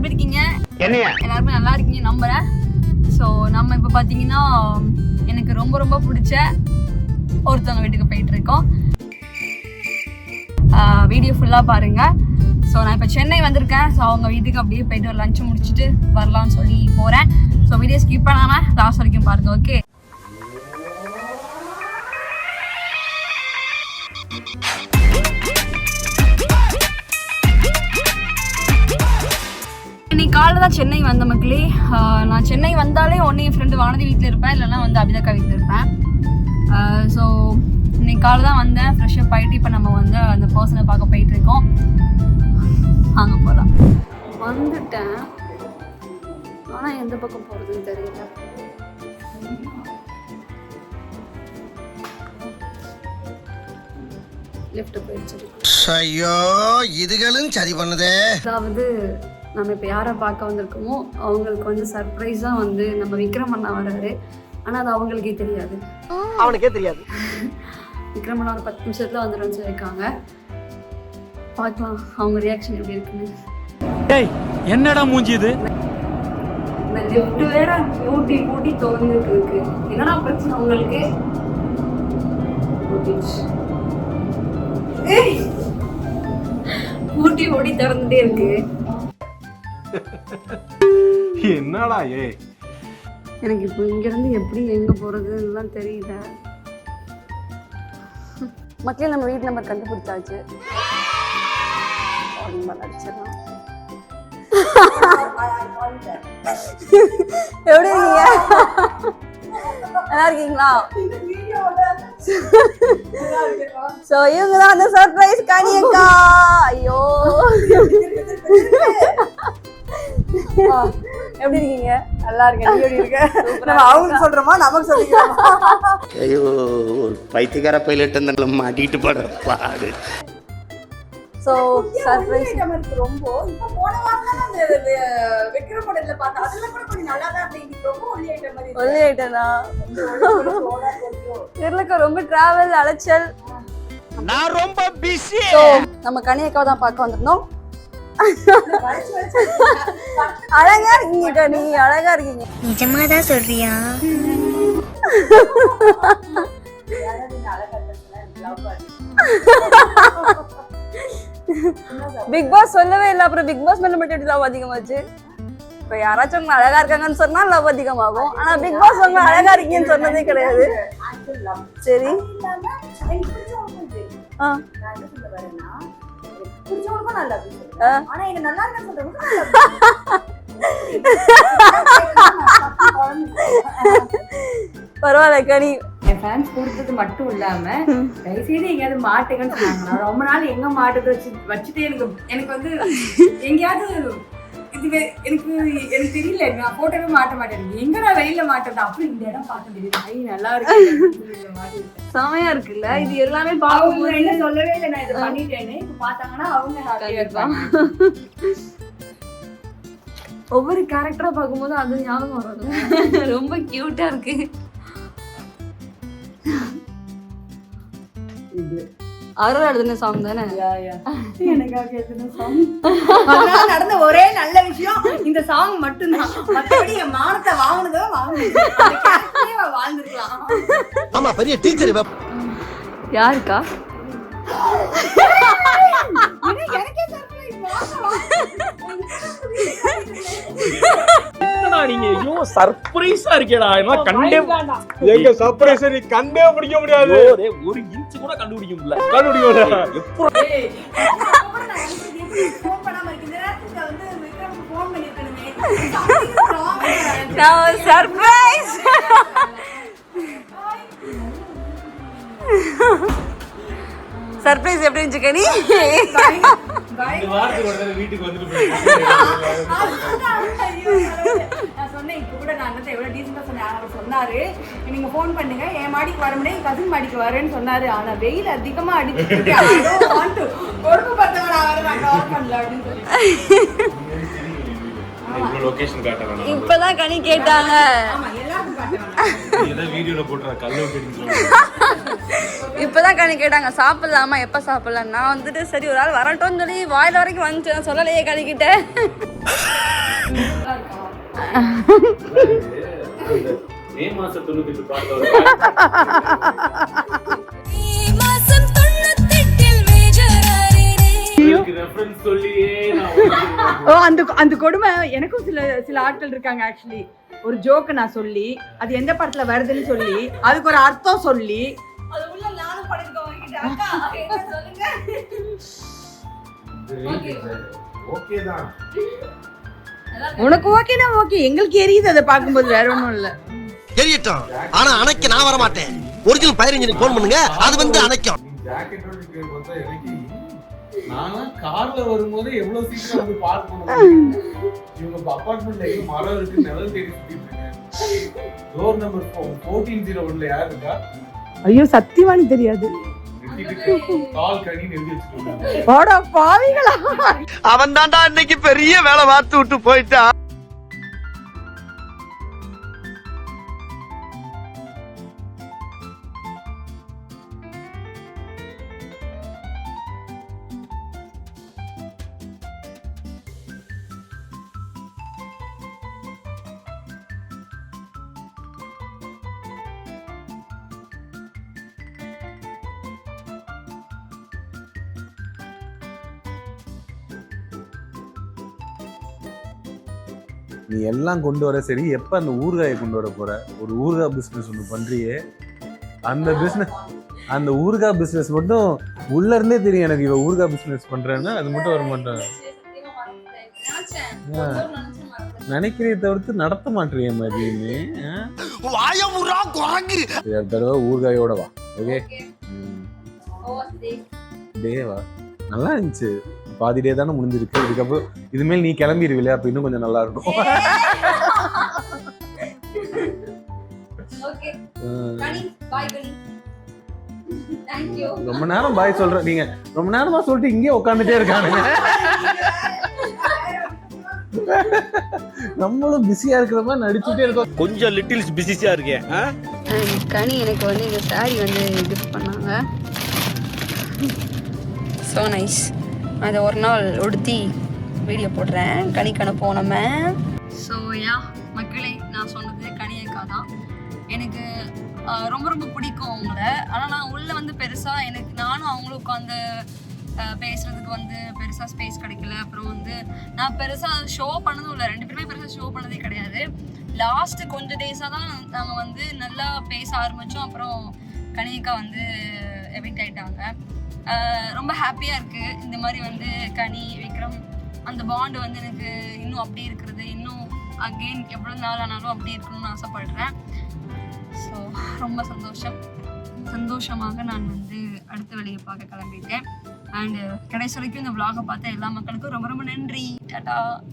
எப்படி இருக்கீங்க? எல்லாருமே நல்லா இருக்கீங்க நம்புறேன். ஸோ நம்ம இப்போ பார்த்தீங்கன்னா எனக்கு ரொம்ப ரொம்ப பிடிச்ச ஒருத்தவங்க வீட்டுக்கு போயிட்டு இருக்கோம். வீடியோ ஃபுல்லாக பாருங்க. ஸோ நான் இப்போ சென்னை வந்திருக்கேன். ஸோ அவங்க வீட்டுக்கு அப்படியே போயிட்டு ஒரு லஞ்சு முடிச்சுட்டு வரலாம்னு சொல்லி போகிறேன். ஸோ வீடியோ ஸ்கிப் பண்ணாமல் லாஸ்ட் வரைக்கும் பாருங்க. ஓகே, இன்னைக்கு காலையில் தான் சென்னை வந்த மக்களே. நான் சென்னை வந்தாலே ஒன்று என் ஃப்ரெண்டு வானதி வீட்டில் இருப்பேன், இல்லைன்னா வந்து அபிதாக்கா வீட்டில் இருப்பேன். ஸோ இன்னைக்கு காலை தான் வந்தேன், ஃப்ரெஷ்ஷப் ஆகிட்டு இப்போ நம்ம வந்து அந்த பர்சனை பார்க்க போயிட்டுருக்கோம். அங்கே போகலாம். வந்துட்டேன், ஆனால் எந்த பக்கம் போகிறதுன்னு தெரியல. லெஃப்ட் போயிடுச்சு. ஐயோ, இதுகளும் சரி பண்ணுதே. அதாவது நம்ம இப்போ யாரை பார்க்க வந்திருக்கோமோ அவங்களுக்கு வந்து சர்ப்ரைஸாக வந்து நம்ம விக்ரம் அண்ணா வர்றாரு. ஆனால் அது அவங்களுக்கே தெரியாது, அவனுக்கே தெரியாது. விக்ரம் அண்ணா ஒரு 10 நிமிஷத்தில் வந்துடும்னு சொல்லியிருக்காங்க. பார்க்கலாம் அவங்க ரியாக்ஷன் எப்படி இருக்குன்னு. என்னடா மூஞ்சி இது? இந்த லிஃப்ட் வேற ஊட்டி ஊட்டி திறந்துட்டு இருக்கு. என்னடா பிரச்சனை உங்களுக்கு? ஊட்டி ஓடி திறந்துட்டே இருக்கு. என்னடா எனக்கு இப்போ இங்கிருந்து எப்படி எங்க போறதுன்னு தெரியல. மக்களே, நம்ம வீட்டு நம்பர் கண்டுபிடிச்சாச்சு. எப்படி இருக்கீங்க? நல்லா இருக்கீங்களா? சோ இவங்க தான் அந்த சர்ப்ரைஸ் கனியக்கா. ஐயோ, எப்படி இருக்கீங்க? நல்லா இருக்கேன். நீ எப்படி இருக்க? நம்ம அவங்க சொல்றோமா நமக்கு சொல்லிக்கிறோமா? ஐயோ, ஒரு பைத்தியக்கார பைலட் அந்த மாட்டிட்டு படுற பாடு. சோ சர்ப்ரைஸ் ரொம்ப இப்போ போன வாரம் தான் அந்த விக்ரம் படத்துல பார்த்தா அதெல்லாம் கூட கொஞ்சம் நல்லா தான் இருந்துச்சு. ரொம்ப ஒல்லி ஐட்டம் மாதிரி. ஒல்லி ஐட்டம்னா தெரியலக்கா, ரொம்ப டிராவல் அலைச்சல். நான் ரொம்ப பிஸி. சோ நம்ம கனியக்காவை தான் பார்க்க வந்திருந்தோம். அழகா இருக்கீங்க கனி, அழகா இருக்கீங்க. நிஜமாதான் சொல்றியா? பிக் பாஸ் சொல்லவே இல்லை, அப்புறம் பிக் பாஸ் மேல மட்டும் லவ் அதிகமாச்சு. இப்ப யாராச்சும் உங்க அழகா இருக்காங்கன்னு சொன்னா லவ் அதிகமாகும். ஆனா பிக் பாஸ் உங்க அழகா இருக்கீங்கன்னு சொன்னதே கிடையாது. சரி, பரவாயில்ல கனி. என் ஃபேன்ஸ் கொடுத்தது மட்டும் இல்லாம தயவுசெய்து எங்கேயாவது மாட்டுங்கன்னு சொன்னாங்க. நான் ரொம்ப நாள் எங்க மாட்டுறது வச்சுட்டு எனக்கு வந்து எங்கேயாவது இது எனக்கு தெரியல. நான் போட்டோவே மாட்ட மாட்டேன். எங்க நான் வெளியில மாட்டேன். அப்படி இந்த இடம் பார்க்க தெரியுது. நல்லா இருக்கு, செமையா இருக்குல்ல. இது எல்லாமே பாவம் என்ன சொல்லவே இல்லை. நான் இதை பண்ணிட்டேன்னு இப்ப பார்த்தாங்கன்னா அவங்க ஹாப்பியா இருப்பாங்க. ஒவ்வொரு கேரக்டரா பார்க்கும்போது அது ஞாபகம் வரும். ரொம்ப கியூட்டா இருக்கு. அருள் எழுதுன சாங் தானே? எனக்காக எழுதுன சாங். நடந்த ஒரே நல்ல விஷயம் இந்த சாங் மட்டும்தான். மற்றபடி என் மானத்தை வாங்கினதோ வாழ்ந்துருக்கலாம். ஆமா, பெரிய டீச்சர். யாருக்கா? எனக்கே நீங்க ஐயோ சர்ப்ரைஸா இருக்கேடா. எங்க சர்ப்ரைஸ் நீ கண்டே பிடிக்க முடியாது. ஒரு இன்ச் கூட கண்டுபிடிக்க முடியல. சர்ப்ரைஸ். சர்ப்ரைஸ் எப்படி இருந்துச்சு கனி? வீட்டுக்கு வந்துட்டு நான் சொன்னேன் இப்போ கூட நான் எவ்வளவு டீசெண்டா சொன்னேன். அவர் சொன்னாரு நீங்க போன் பண்ணுங்க, என் மாடிக்கு வர முடியாது, கசின் மாடிக்கு வரேன்னு சொன்னாரு. ஆனா வெயில் அதிகமா அடிச்சுட்டு கொழுப்பு பார்த்தவன் நான் கால் பண்ணல அப்படின்னு சொல்லி லொகேஷன் காட்டலாம். இப்பதான் கனி கேட்டாங்க. ஆமா, எல்லாரும் காட்டுவாங்க. வீடியோல போட்டுற கல்லு இப்பதான் கனி கேட்டாங்க சாப்பிடலாமா எப்ப சாப்பிடலாம். நான் வந்துட்டு சரி ஒரு ஆள் வரட்டும்னு சொல்லி வாயில வரைக்கும் வந்துச்சு. நான் சொல்லலையே கனிக்கிட்ட. மே மாசம் 98 பாட்டு ரெஃபரன்ஸ் சொல்லியே அந்த கொடுமை எனக்கும் சில ஆட்கள் இருக்காங்க. ஆக்சுவலி ஒரு ஜோக்கு நான் சொல்லி அது எந்த படத்துல வருதுன்னு சொல்லி அதுக்கு ஒரு அர்த்தம் சொல்லி அது உள்ள நானும் படிக்கிறேன். அக்கா என்ன சொல்லுங்க. ஓகே தான். உனக்கு ஓகேனா ஓகே, எங்களுக்கு எரியுது அதை பார்க்கும்போது. வேற ஒண்ணும் இல்ல, எரியட்டும். ஆனா அணைக்க நான் வர மாட்டேன். ஒரிஜினல் ஃபயர் இன்ஜினுக்கு ஃபோன் பண்ணுங்க, அது வந்து அணைக்கும். ஜாக்கெட்டோட பார்த்தா எனக்கு நானா கார்ல வரும்போது எவ்வளவு சீக்கிரம் வந்து பார்க் பண்ணுவேன். இவங்க அபார்ட்மெண்ட்ல எங்க மரம் இருக்கு நிழல் தேடி சுத்திட்டு இருக்கேன். டோர் நம்பர் 1401ல யார் இருக்கா? ஐயோ சத்தியவானி தெரியாது. கால் கனி நெருங்கி வச்சிருக்காங்க. போடா பாவிகளா. அவன் தான்டா இன்னைக்கு பெரிய வேலை பார்த்து விட்டு போயிட்டான். நீ எல்லாம் கொண்டு வர சரி, எப்ப அந்த ஊறுகாயை கொண்டு வர போற? ஒரு ஊறுகாய் பிசினஸ் ஒண்ணு பண்றியே, அந்த ஊறுகாய் பிசினஸ் மட்டும் உள்ள இருந்தே தெரியும் எனக்கு. இவ ஊறுகாய் பிசினஸ் பண்றேன்னா அது மட்டும் வர மாட்டேன். நினைக்கிறே தவிர்த்து நடத்த மாட்டேறிய மாதிரின்னு. தடவை ஊறுகாயோட வா. ஓகே டேவா நல்லா இருந்துச்சு. பாதி டே தானே முடிஞ்சிருக்கு. இதுக்கப்புறம் இதுமேல் நீ கிளம்பிடுவில்லையா, அப்ப இன்னும் கொஞ்சம் நல்லா இருக்கும். ரொம்ப நேரம் பாய் சொல்ற. நீங்க ரொம்ப நேரமா சொல்லிட்டு இங்கே உட்காந்துட்டே இருக்கானுங்க. நம்மளும் பிஸியா இருக்கிற மாதிரி நடிச்சுட்டே இருக்கோம். கொஞ்சம் லிட்டில் பிஸியா இருக்கேன். கனி எனக்கு வந்து இந்த சாரி வந்து கிஃப்ட் பண்ணாங்க. So nice. அதை ஒரு நாள் உடுத்தி வீடியோ போடுறேன். கனிக்கு அனுப்புவோம் நம்ம. ஸோ யா மக்களே, நான் சொன்னது கனியக்கா தான். எனக்கு ரொம்ப ரொம்ப பிடிக்கும் அவங்கள. ஆனால் நான் உள்ளே வந்து பெருசாக எனக்கு நானும் அவங்களும் உட்காந்து பேசுகிறதுக்கு வந்து பெருசாக ஸ்பேஸ் கிடைக்கல. அப்புறம் வந்து நான் பெருசாக ஷோ பண்ணதும் இல்லை. 2 பேருமே பெருசாக ஷோ பண்ணதே கிடையாது. லாஸ்ட்டு கொஞ்சம் டேஸாக தான் நாங்கள் வந்து நல்லா பேச ஆரம்பித்தோம். அப்புறம் கனியக்கா வந்து எவிக்ட் ஆகிட்டாங்க. ரொம்ப ஹாப்பியாக இருக்குது. இந்த மாதிரி வந்து கனி விக்ரம் அந்த பாண்டு வந்து எனக்கு இன்னும் அப்படி இருக்கிறது, இன்னும் அகெயின் எவ்வளோ நாள் ஆனாலும் அப்படி இருக்கணும்னு ஆசைப்படுறேன். ஸோ ரொம்ப சந்தோஷமாக நான் வந்து அடுத்த வேலையை பார்க்க கிளம்பிட்டேன். அண்டு கடைசி வரைக்கும் இந்த vlog-ஐ பார்த்த எல்லா மக்களுக்கும் ரொம்ப ரொம்ப நன்றி. டாடா.